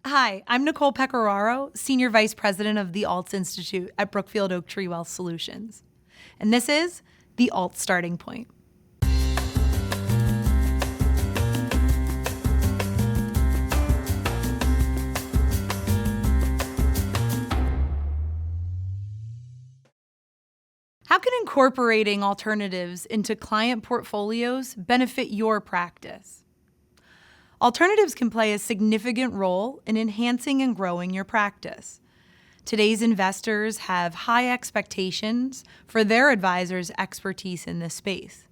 Hi, I'm Nicole Pecoraro, Senior Vice President of the Alts Institute at Brookfield Oaktree Wealth Solutions. And this is the Alt Starting Point. How can incorporating alternatives into client portfolios benefit your practice? Alternatives can play a significant role in enhancing and growing your practice. Today's investors have high expectations for their advisors' expertise in this space.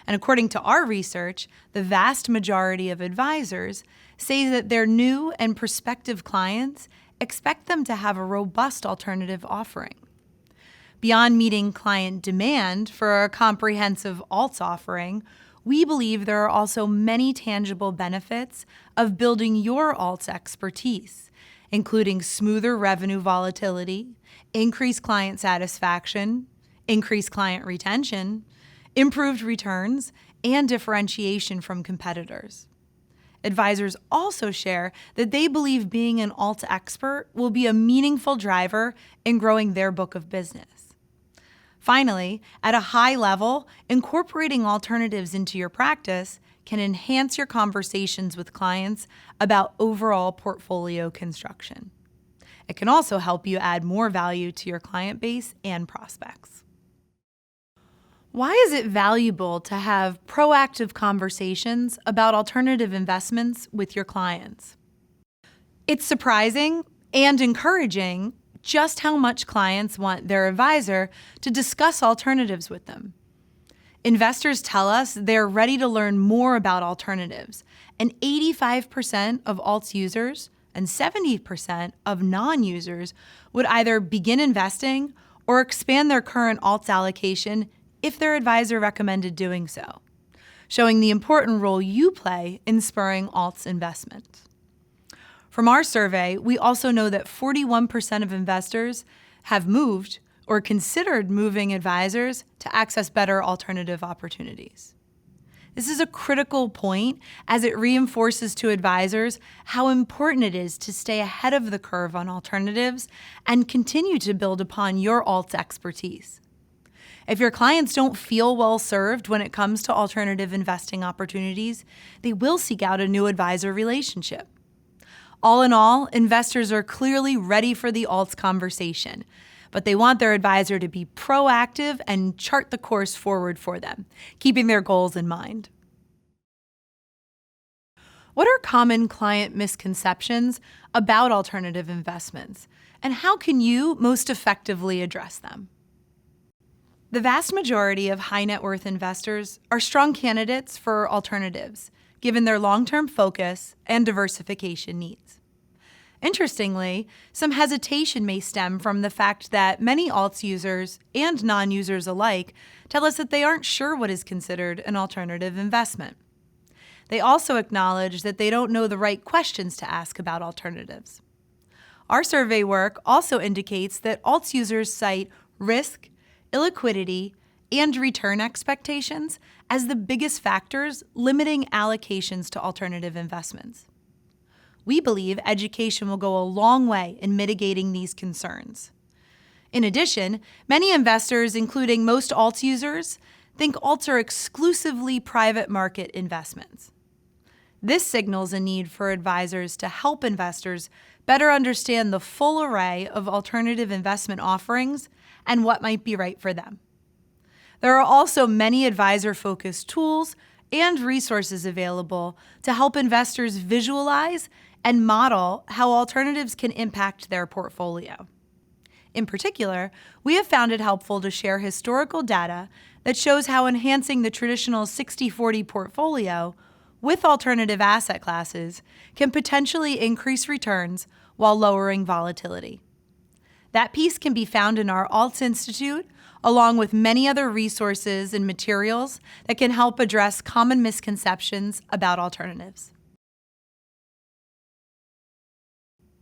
And according to our research, the vast majority of advisors say that their new and prospective clients expect them to have a robust alternative offering. Beyond meeting client demand for a comprehensive alts offering, we believe there are also many tangible benefits of building your alts expertise, including smoother revenue volatility, increased client satisfaction, increased client retention, improved returns, and differentiation from competitors. Advisors also share that they believe being an alt expert will be a meaningful driver in growing their book of business. Finally, at a high level, incorporating alternatives into your practice can enhance your conversations with clients about overall portfolio construction. It can also help you add more value to your client base and prospects. Why is it valuable to have proactive conversations about alternative investments with your clients? It's surprising and encouraging just how much clients want their advisor to discuss alternatives with them. Investors tell us they're ready to learn more about alternatives, and 85% of alts users and 70% of non-users would either begin investing or expand their current alts allocation if their advisor recommended doing so, showing the important role you play in spurring alts investment. From our survey, we also know that 41% of investors have moved or considered moving advisors to access better alternative opportunities. This is a critical point as it reinforces to advisors how important it is to stay ahead of the curve on alternatives and continue to build upon your alts expertise. If your clients don't feel well served when it comes to alternative investing opportunities, they will seek out a new advisor relationship. All in all, investors are clearly ready for the alts conversation, but they want their advisor to be proactive and chart the course forward for them, keeping their goals in mind. What are common client misconceptions about alternative investments, and how can you most effectively address them? The vast majority of high net worth investors are strong candidates for alternatives, given their long-term focus and diversification needs. Interestingly, some hesitation may stem from the fact that many alts users and non-users alike tell us that they aren't sure what is considered an alternative investment. They also acknowledge that they don't know the right questions to ask about alternatives. Our survey work also indicates that alts users cite risk, illiquidity, and return expectations as the biggest factors limiting allocations to alternative investments. We believe education will go a long way in mitigating these concerns. In addition, many investors, including most alts users, think alts are exclusively private market investments. This signals a need for advisors to help investors better understand the full array of alternative investment offerings and what might be right for them. There are also many advisor-focused tools and resources available to help investors visualize and model how alternatives can impact their portfolio. In particular, we have found it helpful to share historical data that shows how enhancing the traditional 60-40 portfolio with alternative asset classes can potentially increase returns while lowering volatility. That piece can be found in our Alts Institute, along with many other resources and materials that can help address common misconceptions about alternatives.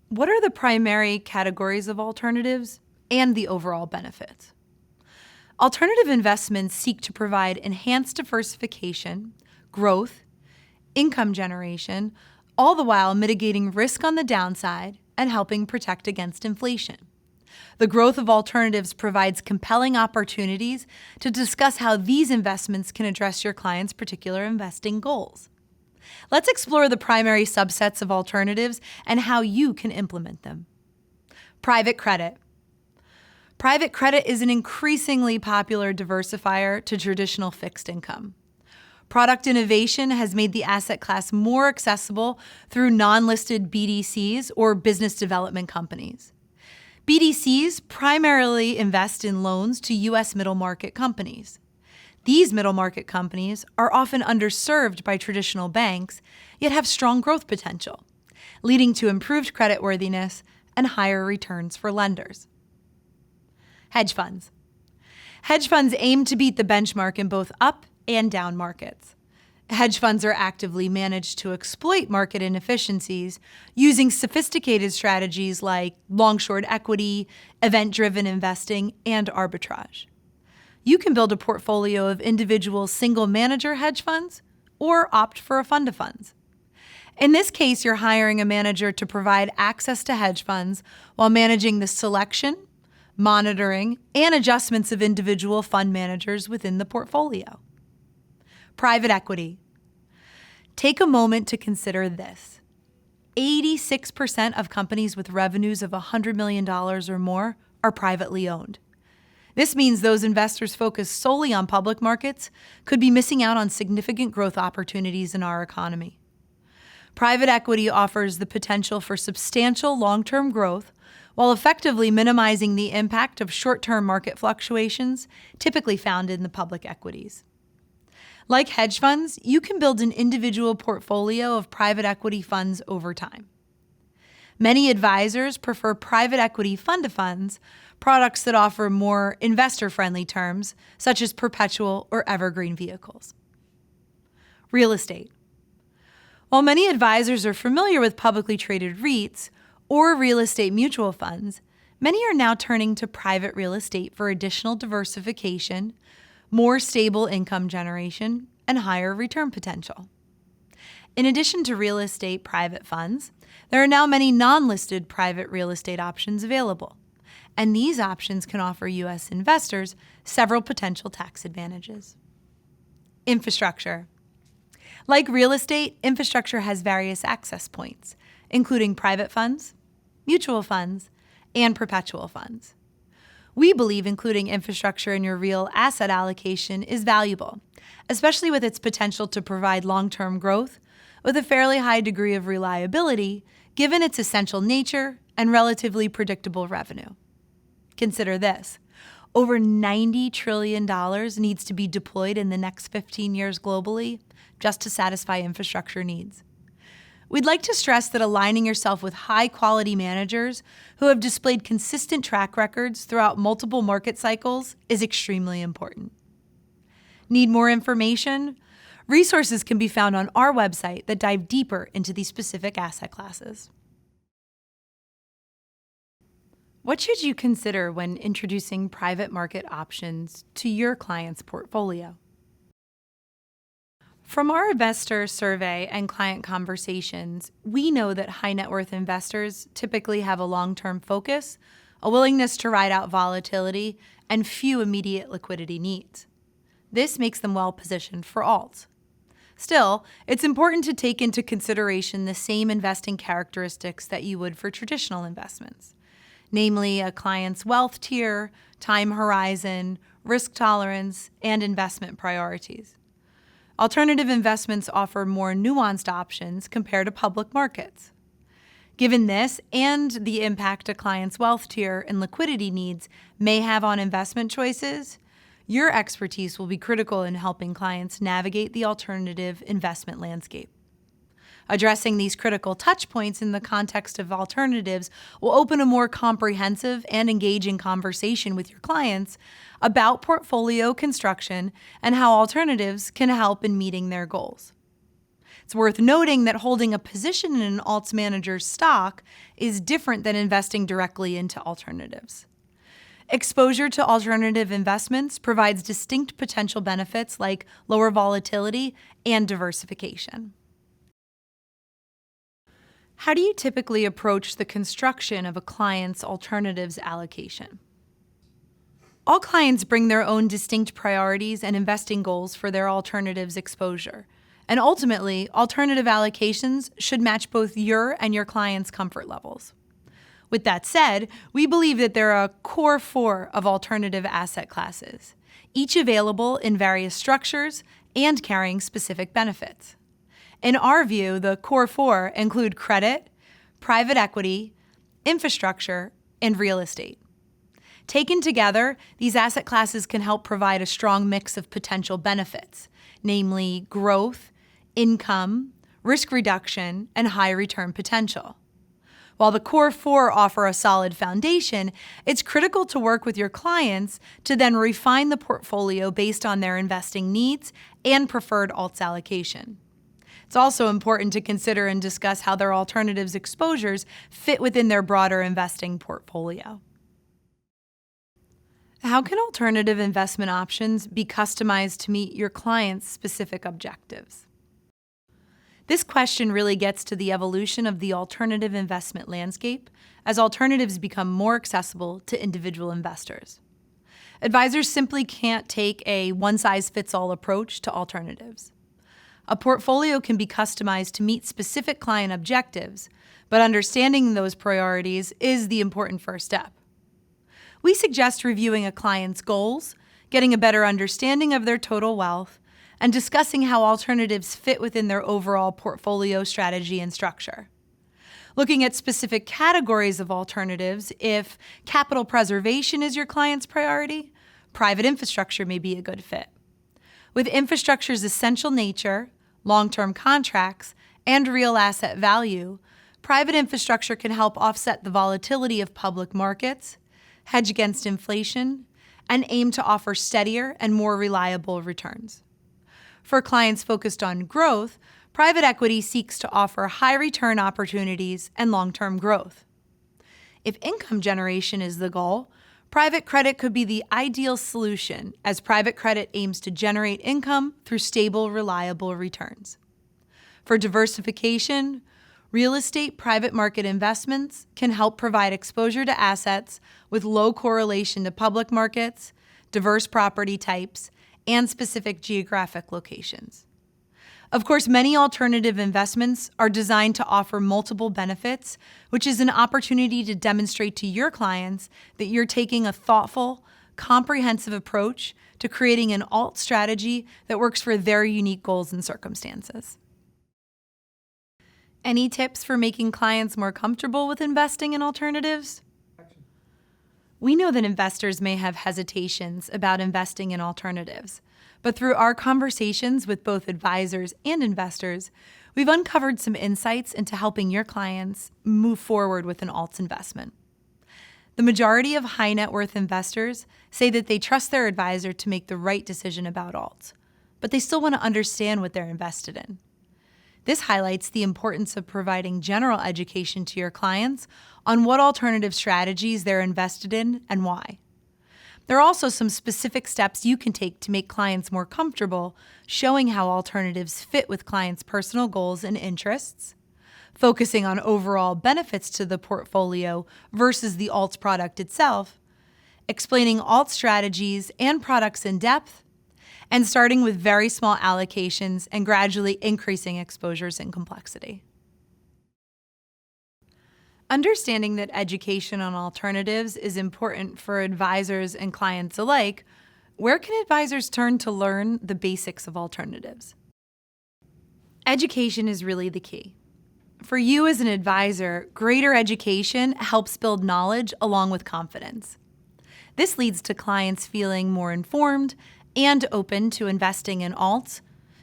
What are the primary categories of alternatives and the overall benefits? Alternative investments seek to provide enhanced diversification, growth, income generation, all the while mitigating risk on the downside and helping protect against inflation. The growth of alternatives provides compelling opportunities to discuss how these investments can address your client's particular investing goals. Let's explore the primary subsets of alternatives and how you can implement them. Private credit. Private credit is an increasingly popular diversifier to traditional fixed income. Product innovation has made the asset class more accessible through non-listed BDCs or business development companies. BDCs primarily invest in loans to U.S. middle market companies. These middle market companies are often underserved by traditional banks, yet have strong growth potential, leading to improved creditworthiness and higher returns for lenders. Hedge funds. Hedge funds aim to beat the benchmark in both up and down markets. Hedge funds are actively managed to exploit market inefficiencies using sophisticated strategies like long-short equity, event-driven investing, and arbitrage. You can build a portfolio of individual single-manager hedge funds or opt for a fund of funds. In this case, you're hiring a manager to provide access to hedge funds while managing the selection, monitoring, and adjustments of individual fund managers within the portfolio. Private equity. Take a moment to consider this. 86% of companies with revenues of $100 million or more are privately owned. This means those investors focused solely on public markets could be missing out on significant growth opportunities in our economy. Private equity offers the potential for substantial long-term growth while effectively minimizing the impact of short-term market fluctuations typically found in the public equities. Like hedge funds, you can build an individual portfolio of private equity funds over time. Many advisors prefer private equity fund of funds, products that offer more investor-friendly terms, such as perpetual or evergreen vehicles. Real estate. While many advisors are familiar with publicly traded REITs or real estate mutual funds, many are now turning to private real estate for additional diversification, more stable income generation, and higher return potential. In addition to real estate private funds, there are now many non-listed private real estate options available, and these options can offer U.S. investors several potential tax advantages. Infrastructure. Like real estate, infrastructure has various access points, including private funds, mutual funds, and perpetual funds. We believe including infrastructure in your real asset allocation is valuable, especially with its potential to provide long-term growth with a fairly high degree of reliability, given its essential nature and relatively predictable revenue. Consider this. Over $90 trillion needs to be deployed in the next 15 years globally just to satisfy infrastructure needs. We'd like to stress that aligning yourself with high-quality managers who have displayed consistent track records throughout multiple market cycles is extremely important. Need more information? Resources can be found on our website that dive deeper into these specific asset classes. What should you consider when introducing private market options to your client's portfolio? From our investor survey and client conversations, we know that high net worth investors typically have a long-term focus, a willingness to ride out volatility, and few immediate liquidity needs. This makes them well positioned for alts. Still, it's important to take into consideration the same investing characteristics that you would for traditional investments, namely a client's wealth tier, time horizon, risk tolerance, and investment priorities. Alternative investments offer more nuanced options compared to public markets. Given this and the impact a client's wealth tier and liquidity needs may have on investment choices, your expertise will be critical in helping clients navigate the alternative investment landscape. Addressing these critical touch points in the context of alternatives will open a more comprehensive and engaging conversation with your clients about portfolio construction and how alternatives can help in meeting their goals. It's worth noting that holding a position in an alts manager's stock is different than investing directly into alternatives. Exposure to alternative investments provides distinct potential benefits like lower volatility and diversification. How do you typically approach the construction of a client's alternatives allocation? All clients bring their own distinct priorities and investing goals for their alternatives exposure. And ultimately, alternative allocations should match both your and your client's comfort levels. With that said, we believe that there are a core 4 of alternative asset classes, each available in various structures and carrying specific benefits. In our view, the core 4 include credit, private equity, infrastructure, and real estate. Taken together, these asset classes can help provide a strong mix of potential benefits, namely growth, income, risk reduction, and high return potential. While the core 4 offer a solid foundation, it's critical to work with your clients to then refine the portfolio based on their investing needs and preferred alts allocation. It's also important to consider and discuss how their alternatives exposures fit within their broader investing portfolio. How can alternative investment options be customized to meet your client's specific objectives? This question really gets to the evolution of the alternative investment landscape as alternatives become more accessible to individual investors. Advisors simply can't take a one-size-fits-all approach to alternatives. A portfolio can be customized to meet specific client objectives, but understanding those priorities is the important first step. We suggest reviewing a client's goals, getting a better understanding of their total wealth, and discussing how alternatives fit within their overall portfolio strategy and structure. Looking at specific categories of alternatives, if capital preservation is your client's priority, private infrastructure may be a good fit. With infrastructure's essential nature, long-term contracts, and real asset value, private infrastructure can help offset the volatility of public markets, hedge against inflation, and aim to offer steadier and more reliable returns. For clients focused on growth, private equity seeks to offer high return opportunities and long-term growth. If income generation is the goal, private credit could be the ideal solution, as private credit aims to generate income through stable, reliable returns. For diversification, real estate private market investments can help provide exposure to assets with low correlation to public markets, diverse property types, and specific geographic locations. Of course, many alternative investments are designed to offer multiple benefits, which is an opportunity to demonstrate to your clients that you're taking a thoughtful, comprehensive approach to creating an alt strategy that works for their unique goals and circumstances. Any tips for making clients more comfortable with investing in alternatives? We know that investors may have hesitations about investing in alternatives, but through our conversations with both advisors and investors, we've uncovered some insights into helping your clients move forward with an alts investment. The majority of high net worth investors say that they trust their advisor to make the right decision about alts, but they still want to understand what they're invested in. This highlights the importance of providing general education to your clients on what alternative strategies they're invested in and why. There are also some specific steps you can take to make clients more comfortable, showing how alternatives fit with clients' personal goals and interests, focusing on overall benefits to the portfolio versus the alts product itself, explaining alt strategies and products in depth, and starting with very small allocations and gradually increasing exposures and complexity. Understanding that education on alternatives is important for advisors and clients alike, where can advisors turn to learn the basics of alternatives? Education is really the key. For you as an advisor, greater education helps build knowledge along with confidence. This leads to clients feeling more informed and open to investing in alts,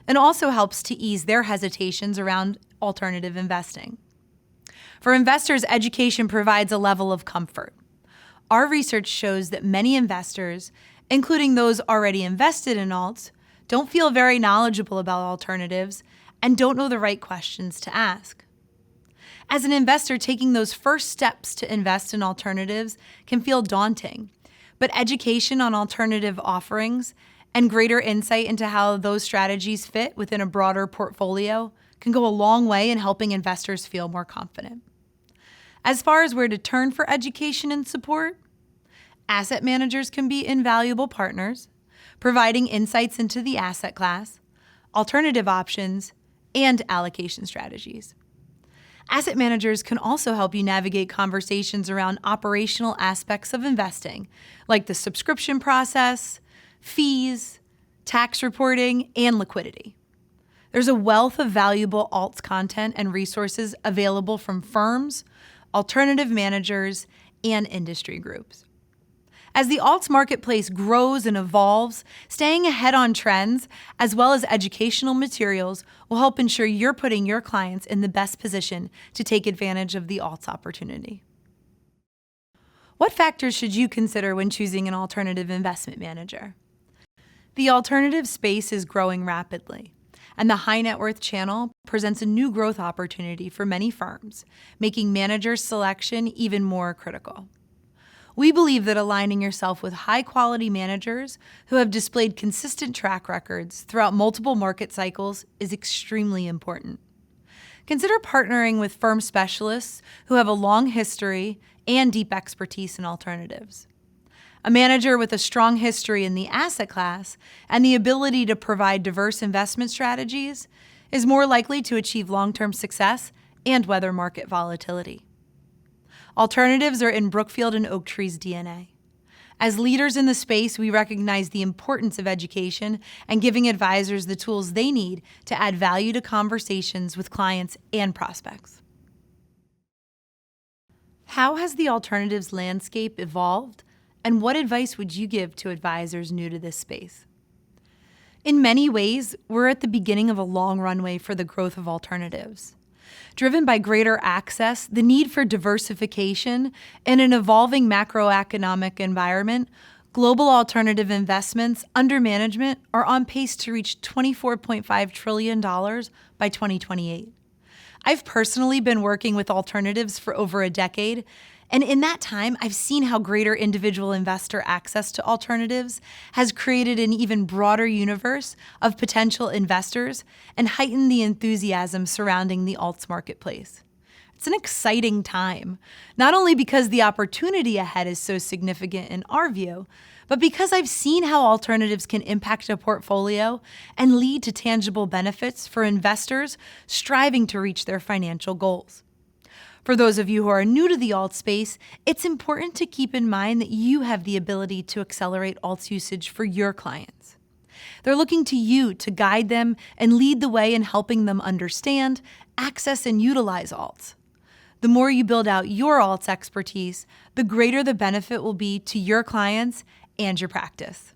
and also helps to ease their hesitations around alternative investing. For investors, education provides a level of comfort. Our research shows that many investors, including those already invested in alts, don't feel very knowledgeable about alternatives and don't know the right questions to ask. As an investor, taking those first steps to invest in alternatives can feel daunting, but education on alternative offerings and greater insight into how those strategies fit within a broader portfolio can go a long way in helping investors feel more confident. As far as where to turn for education and support, asset managers can be invaluable partners, providing insights into the asset class, alternative options, and allocation strategies. Asset managers can also help you navigate conversations around operational aspects of investing, like the subscription process, fees, tax reporting, and liquidity. There's a wealth of valuable alts content and resources available from firms, alternative managers, and industry groups. As the alts marketplace grows and evolves, staying ahead on trends, as well as educational materials, will help ensure you're putting your clients in the best position to take advantage of the alts opportunity. What factors should you consider when choosing an alternative investment manager? The alternative space is growing rapidly, and the high net worth channel presents a new growth opportunity for many firms, making manager selection even more critical. We believe that aligning yourself with high-quality managers who have displayed consistent track records throughout multiple market cycles is extremely important. Consider partnering with firm specialists who have a long history and deep expertise in alternatives. A manager with a strong history in the asset class and the ability to provide diverse investment strategies is more likely to achieve long-term success and weather market volatility. Alternatives are in Brookfield and Oaktree's DNA. As leaders in the space, we recognize the importance of education and giving advisors the tools they need to add value to conversations with clients and prospects. How has the alternatives landscape evolved, and what advice would you give to advisors new to this space? In many ways, we're at the beginning of a long runway for the growth of alternatives. Driven by greater access, the need for diversification, and an evolving macroeconomic environment, global alternative investments under management are on pace to reach $24.5 trillion by 2028. I've personally been working with alternatives for over a decade, and in that time, I've seen how greater individual investor access to alternatives has created an even broader universe of potential investors and heightened the enthusiasm surrounding the alts marketplace. It's an exciting time, not only because the opportunity ahead is so significant in our view, but because I've seen how alternatives can impact a portfolio and lead to tangible benefits for investors striving to reach their financial goals. For those of you who are new to the alt space, it's important to keep in mind that you have the ability to accelerate alts usage for your clients. They're looking to you to guide them and lead the way in helping them understand, access, and utilize alts. The more you build out your alts expertise, the greater the benefit will be to your clients and your practice.